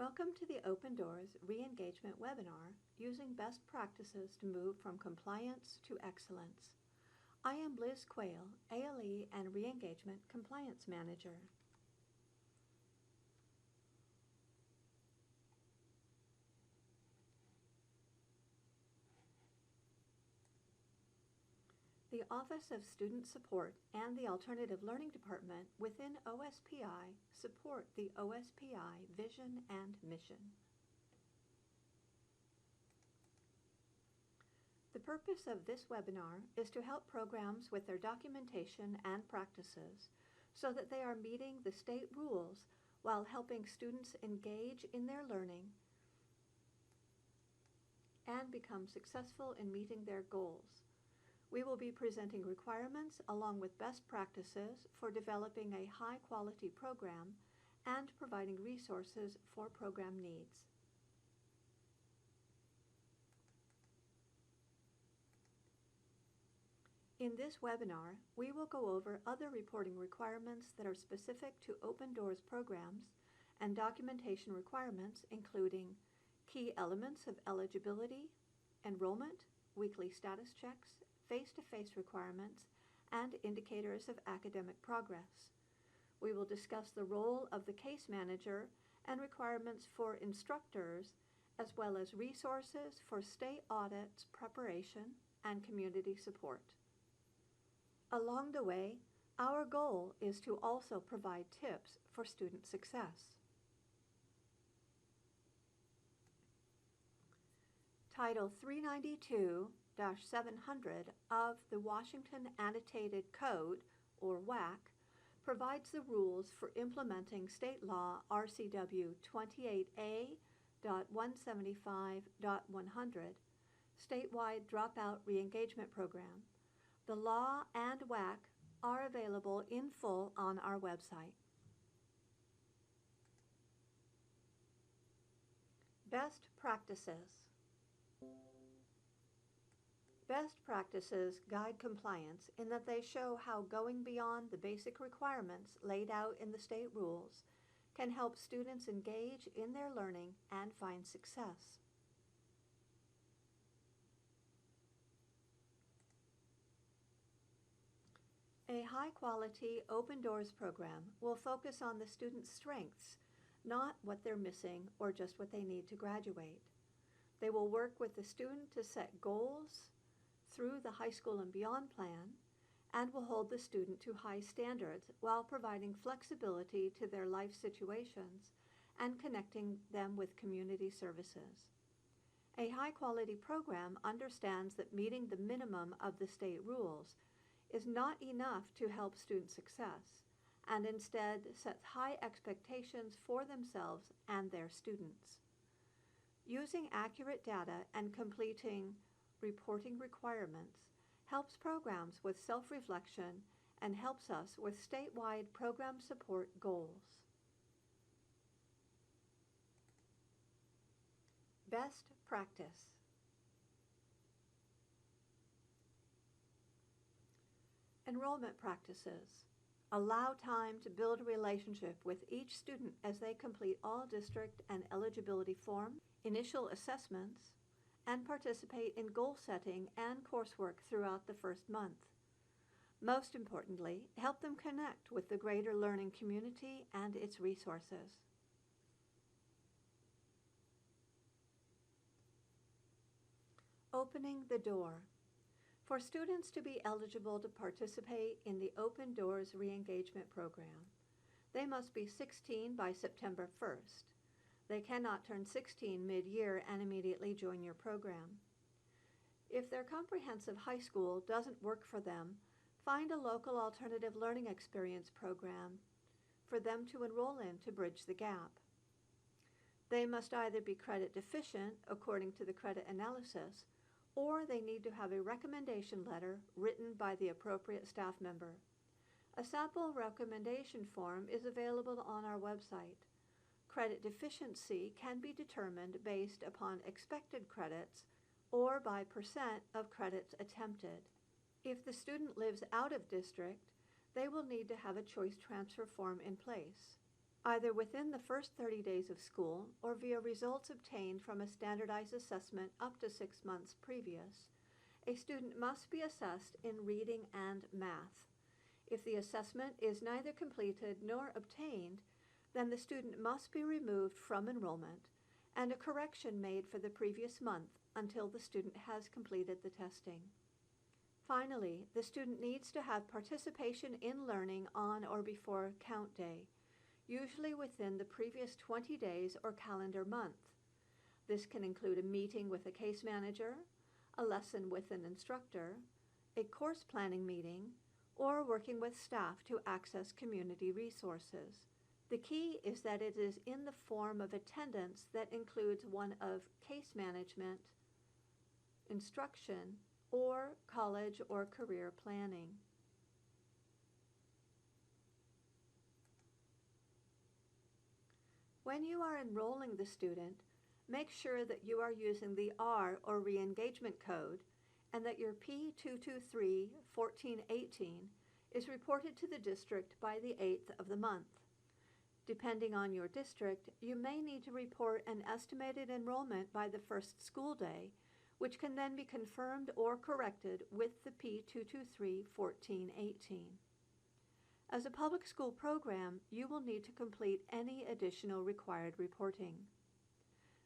Welcome to the Open Doors Re-Engagement webinar, using best practices to move from compliance to excellence. I am Liz Quayle, ALE and Re-Engagement Compliance Manager. The Office of Student Support and the Alternative Learning Department within OSPI support the OSPI vision and mission. The purpose of this webinar is to help programs with their documentation and practices so that they are meeting the state rules while helping students engage in their learning and become successful in meeting their goals. We will be presenting requirements along with best practices for developing a high-quality program and providing resources for program needs. In this webinar, we will go over other reporting requirements that are specific to Open Doors programs and documentation requirements, including key elements of eligibility, enrollment, weekly status checks, face-to-face requirements, and indicators of academic progress. We will discuss the role of the case manager and requirements for instructors, as well as resources for state audits preparation and community support. Along the way, our goal is to also provide tips for student success. Title 392-700 of the Washington Annotated Code, or WAC, provides the rules for implementing state law RCW 28A.175.100, statewide dropout re-engagement program. The law and WAC are available in full on our website. Best practices. Best practices guide compliance in that they show how going beyond the basic requirements laid out in the state rules can help students engage in their learning and find success. A high-quality Open Doors program will focus on the students' strengths, not what they're missing or just what they need to graduate. They will work with the student to set goals through the high school and beyond plan, and will hold the student to high standards while providing flexibility to their life situations and connecting them with community services. A high-quality program understands that meeting the minimum of the state rules is not enough to help student success, and instead sets high expectations for themselves and their students. Using accurate data and completing reporting requirements helps programs with self-reflection and helps us with statewide program support goals. Best practice. Enrollment practices. Allow time to build a relationship with each student as they complete all district and eligibility forms, initial assessments, and participate in goal setting and coursework throughout the first month. Most importantly, help them connect with the greater learning community and its resources. Opening the door. For students to be eligible to participate in the Open Doors Re-Engagement Program, they must be 16 by September 1st. They cannot turn 16 mid-year and immediately join your program. If their comprehensive high school doesn't work for them, find a local alternative learning experience program for them to enroll in to bridge the gap. They must either be credit deficient according to the credit analysis, or they need to have a recommendation letter written by the appropriate staff member. A sample recommendation form is available on our website. Credit deficiency can be determined based upon expected credits or by percent of credits attempted. If the student lives out of district, they will need to have a choice transfer form in place. either within the first 30 days of school or via results obtained from a standardized assessment up to 6 months previous. A student must be assessed in reading and math. If the assessment is neither completed nor obtained, then the student must be removed from enrollment and a correction made for the previous month until the student has completed the testing. Finally, the student needs to have participation in learning on or before count day, usually within the previous 20 days or calendar month. This can include a meeting with a case manager, a lesson with an instructor, a course planning meeting, or working with staff to access community resources. The key is that it is in the form of attendance that includes one of case management, instruction, or college or career planning. When you are enrolling the student, make sure that you are using the R or re-engagement code and that your P223-1418 is reported to the district by the 8th of the month. Depending on your district, you may need to report an estimated enrollment by the first school day, which can then be confirmed or corrected with the P223-1418. As a public school program, you will need to complete any additional required reporting.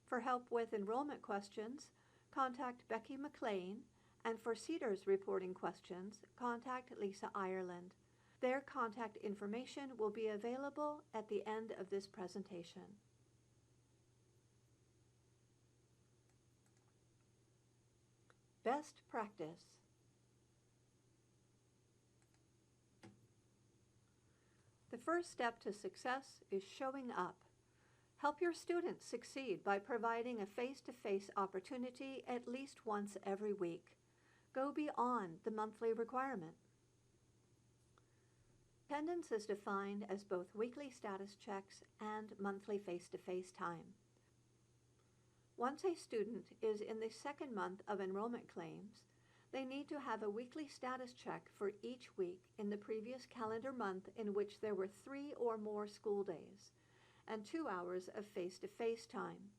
For help with enrollment questions, contact Becky McLean, and for CEDAR's reporting questions, contact Lisa Ireland. Their contact information will be available at the end of this presentation. Best practice. The first step to success is showing up. Help your students succeed by providing a face-to-face opportunity at least once every week. Go beyond the monthly requirement. Attendance is defined as both weekly status checks and monthly face-to-face time. Once a student is in the second month of enrollment claims, they need to have a weekly status check for each week in the previous calendar month in which there were 3 or more school days and 2 hours of face-to-face time.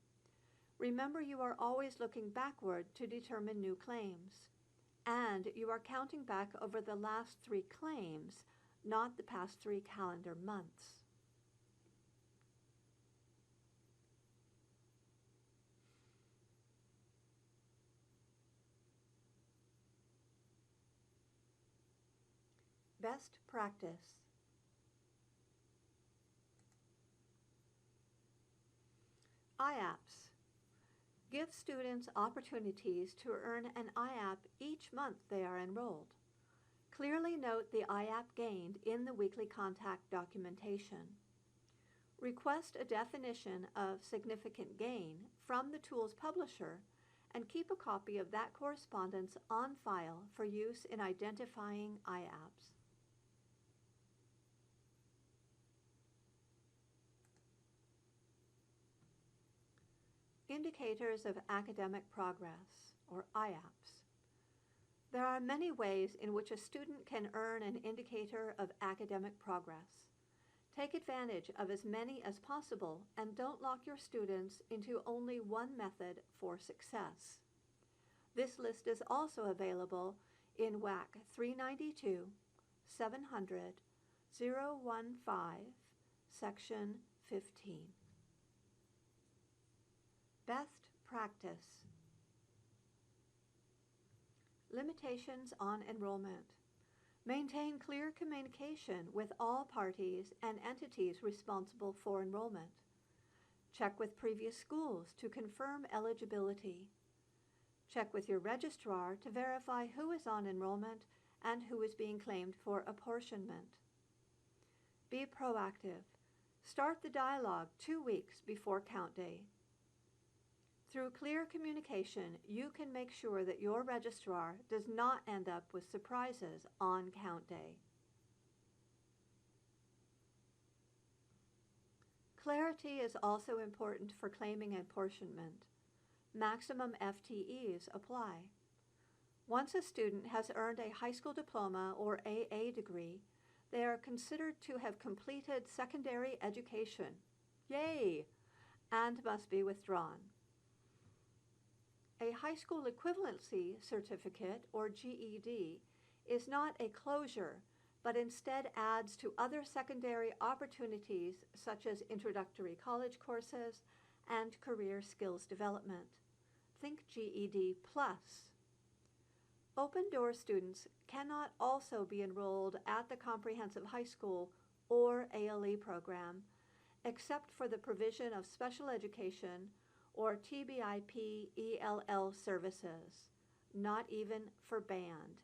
Remember, you are always looking backward to determine new claims, and you are counting back over the last 3 claims, not the past 3 calendar months. Best practice. IAPs. Give students opportunities to earn an IAP each month they are enrolled. Clearly note the IAP gained in the weekly contact documentation. Request a definition of significant gain from the tool's publisher and keep a copy of that correspondence on file for use in identifying IAPs. Indicators of academic progress, or IAPs. There are many ways in which a student can earn an indicator of academic progress. Take advantage of as many as possible and don't lock your students into only one method for success. This list is also available in WAC 392, 700, 015, Section 15. Best practice. Limitations on enrollment. Maintain clear communication with all parties and entities responsible for enrollment. Check with previous schools to confirm eligibility. Check with your registrar to verify who is on enrollment and who is being claimed for apportionment. Be proactive. Start the dialogue 2 weeks before count day. Through clear communication, you can make sure that your registrar does not end up with surprises on count day. Clarity is also important for claiming apportionment. Maximum FTEs apply. Once a student has earned a high school diploma or AA degree, They are considered to have completed secondary education. Yay! And must be withdrawn. A high school equivalency certificate, or GED, is not a closure, but instead adds to other secondary opportunities such as introductory college courses and career skills development. Think GED Plus. Open Door students cannot also be enrolled at the comprehensive high school or ALE program, except for the provision of special education or TBIP ELL services, not even for band.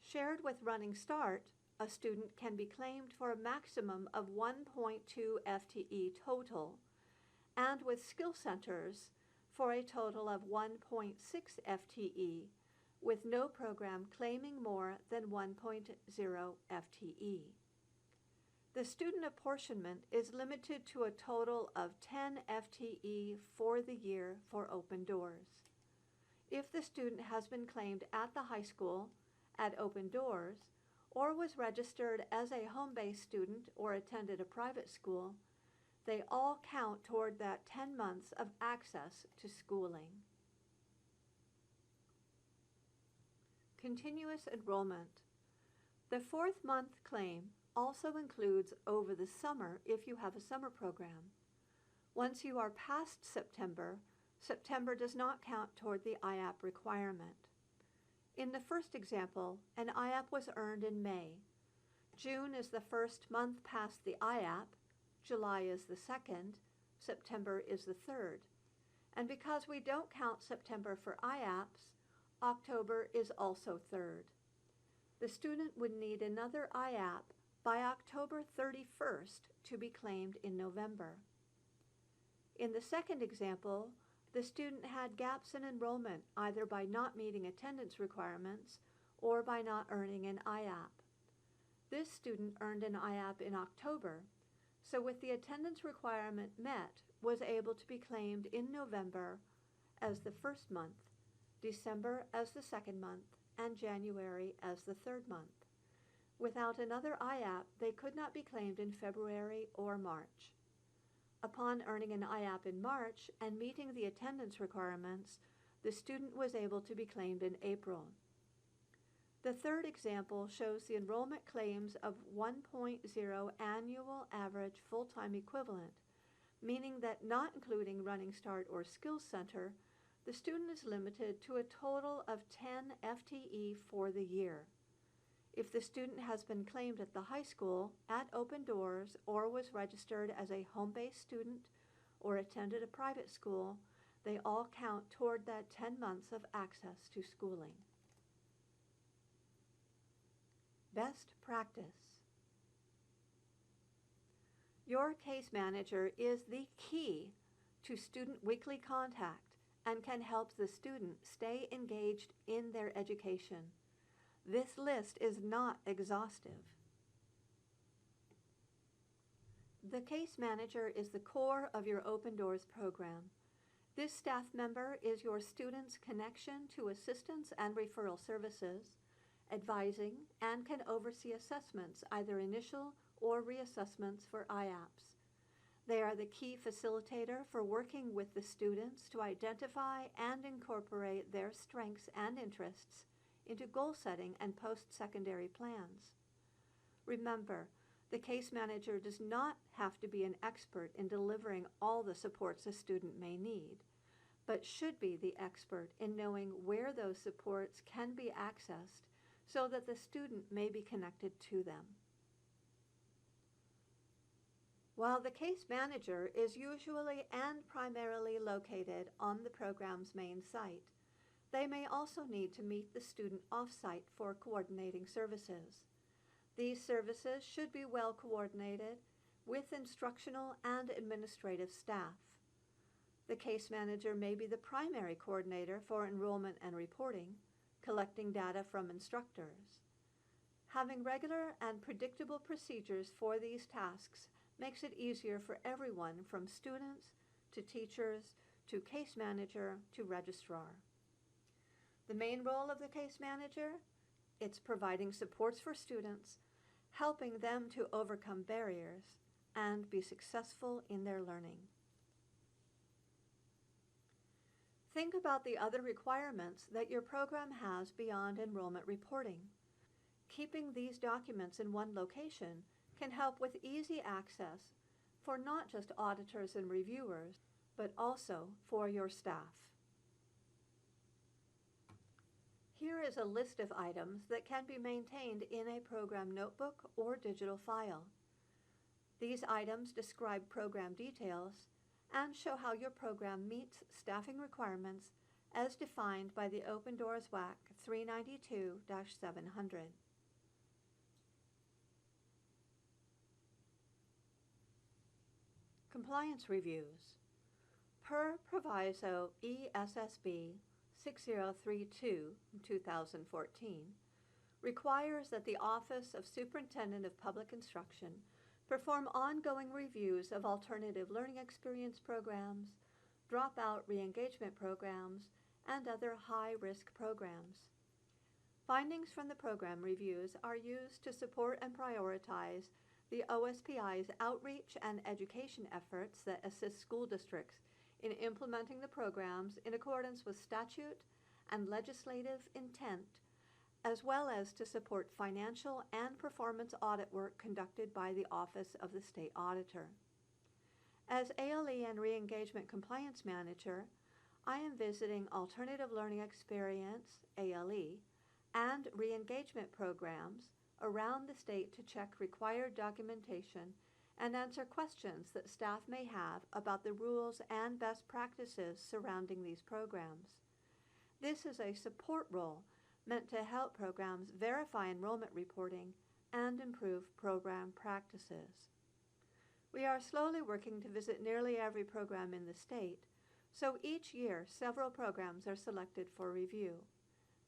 Shared with Running Start, a student can be claimed for a maximum of 1.2 FTE total, and with skill centers for a total of 1.6 FTE, with no program claiming more than 1.0 FTE. The student apportionment is limited to a total of 10 FTE for the year for Open Doors. If the student has been claimed at the high school, at Open Doors, or was registered as a home-based student or attended a private school, they all count toward that 10 months of access to schooling. Continuous enrollment. The fourth month claim also includes over the summer if you have a summer program. Once you are past September, September does not count toward the IAP requirement. In the first example, an IAP was earned in May. June is the first month past the IAP, July is the second, September is the third. And because we don't count September for IAPs, October is also third. The student would need another IAP by October 31st to be claimed in November. In the second example, the student had gaps in enrollment either by not meeting attendance requirements or by not earning an IAP. This student earned an IAP in October, so with the attendance requirement met, was able to be claimed in November as the first month, December as the second month, and January as the third month. Without another IAP, they could not be claimed in February or March. Upon earning an IAP in March and meeting the attendance requirements, the student was able to be claimed in April. The third example shows the enrollment claims of 1.0 annual average full-time equivalent, meaning that not including Running Start or Skills Center, the student is limited to a total of 10 FTE for the year. If the student has been claimed at the high school, at Open Doors, or was registered as a home-based student or attended a private school, they all count toward that 10 months of access to schooling. Best practice. Your case manager is the key to student weekly contact and can help the student stay engaged in their education. This list is not exhaustive. The case manager is the core of your Open Doors program. This staff member is your student's connection to assistance and referral services, advising, and can oversee assessments, either initial or reassessments for IAPs. They are the key facilitator for working with the students to identify and incorporate their strengths and interests into goal setting and post-secondary plans. Remember, the case manager does not have to be an expert in delivering all the supports a student may need, but should be the expert in knowing where those supports can be accessed so that the student may be connected to them. While the case manager is usually and primarily located on the program's main site, they may also need to meet the student off-site for coordinating services. These services should be well coordinated with instructional and administrative staff. The case manager may be the primary coordinator for enrollment and reporting, collecting data from instructors. Having regular and predictable procedures for these tasks makes it easier for everyone from students to teachers to case manager to registrar. The main role of the case manager, it's providing supports for students, helping them to overcome barriers and be successful in their learning. Think about the other requirements that your program has beyond enrollment reporting. Keeping these documents in one location can help with easy access for not just auditors and reviewers, but also for your staff. Here is a list of items that can be maintained in a program notebook or digital file. These items describe program details and show how your program meets staffing requirements as defined by the Open Doors WAC 392-700. Compliance reviews. Per Proviso ESSB 6032-2014, requires that the Office of Superintendent of Public Instruction perform ongoing reviews of alternative learning experience programs, dropout re-engagement programs, and other high-risk programs. Findings from the program reviews are used to support and prioritize the OSPI's outreach and education efforts that assist school districts in implementing the programs in accordance with statute and legislative intent, as well as to support financial and performance audit work conducted by the Office of the State Auditor. As ALE and Re-Engagement Compliance Manager, I am visiting Alternative Learning Experience, ALE, and re-engagement programs around the state to check required documentation and answer questions that staff may have about the rules and best practices surrounding these programs. This is a support role meant to help programs verify enrollment reporting and improve program practices. We are slowly working to visit nearly every program in the state, so each year several programs are selected for review.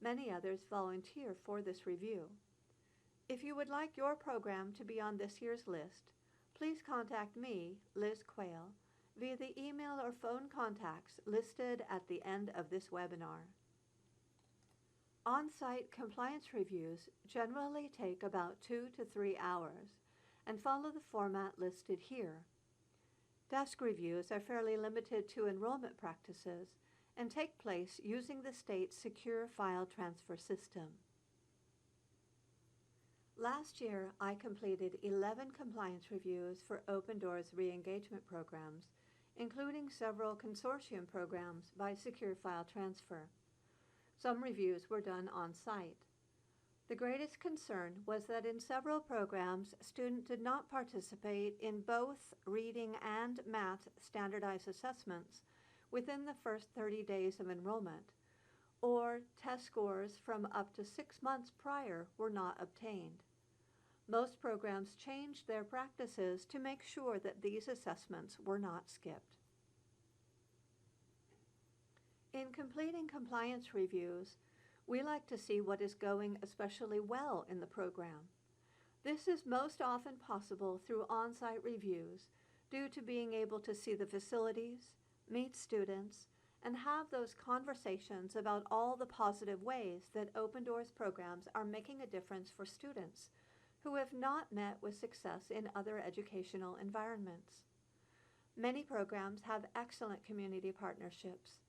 Many others volunteer for this review. If you would like your program to be on this year's list, please contact me, Liz Quayle, via the email or phone contacts listed at the end of this webinar. On-site compliance reviews generally take about 2 to 3 hours and follow the format listed here. Desk reviews are fairly limited to enrollment practices and take place using the state's secure file transfer system. Last year, I completed 11 compliance reviews for Open Doors re-engagement programs, including several consortium programs by secure file transfer. Some reviews were done on-site. The greatest concern was that in several programs, students did not participate in both reading and math standardized assessments within the first 30 days of enrollment, or test scores from up to 6 months prior were not obtained. Most programs changed their practices to make sure that these assessments were not skipped. In completing compliance reviews, we like to see what is going especially well in the program. This is most often possible through on-site reviews due to being able to see the facilities, meet students, and have those conversations about all the positive ways that Open Doors programs are making a difference for students who have not met with success in other educational environments. Many programs have excellent community partnerships,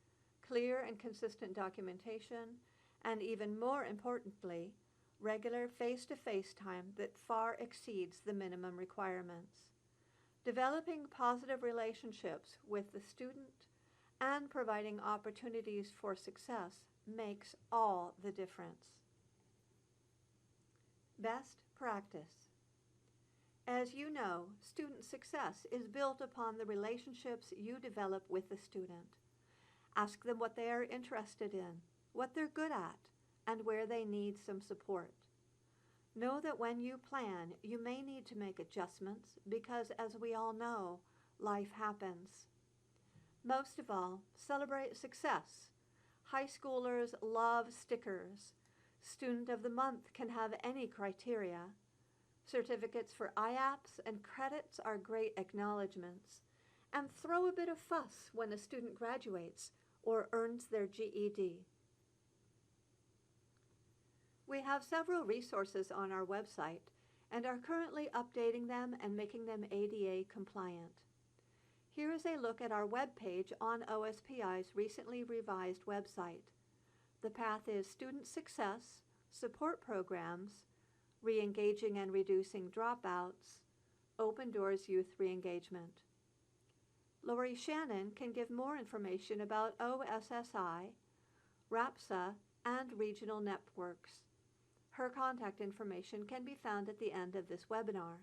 clear and consistent documentation, and even more importantly, regular face-to-face time that far exceeds the minimum requirements. Developing positive relationships with the student and providing opportunities for success makes all the difference. Best practice. As you know, student success is built upon the relationships you develop with the student. Ask them what they are interested in, what they're good at, and where they need some support. Know that when you plan, you may need to make adjustments because, as we all know, life happens. Most of all, celebrate success. High schoolers love stickers. Student of the Month can have any criteria. Certificates for IAPs and credits are great acknowledgments. And throw a bit of fuss when a student graduates or earns their GED. We have several resources on our website, and are currently updating them and making them ADA compliant. Here is a look at our web page on OSPI's recently revised website. The path is Student Success, Support Programs, Re-engaging and Reducing Dropouts, Open Doors Youth Re-engagement. Lori Shannon can give more information about OSSI, RAPSA, and regional networks. Her contact information can be found at the end of this webinar.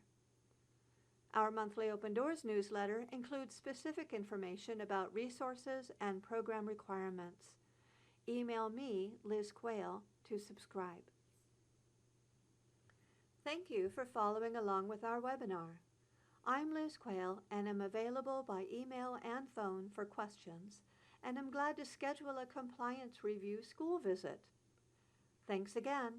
Our monthly Open Doors newsletter includes specific information about resources and program requirements. Email me, Liz Quayle, to subscribe. Thank you for following along with our webinar. I'm Liz Quayle and am available by email and phone for questions, and am glad to schedule a compliance review school visit. Thanks again.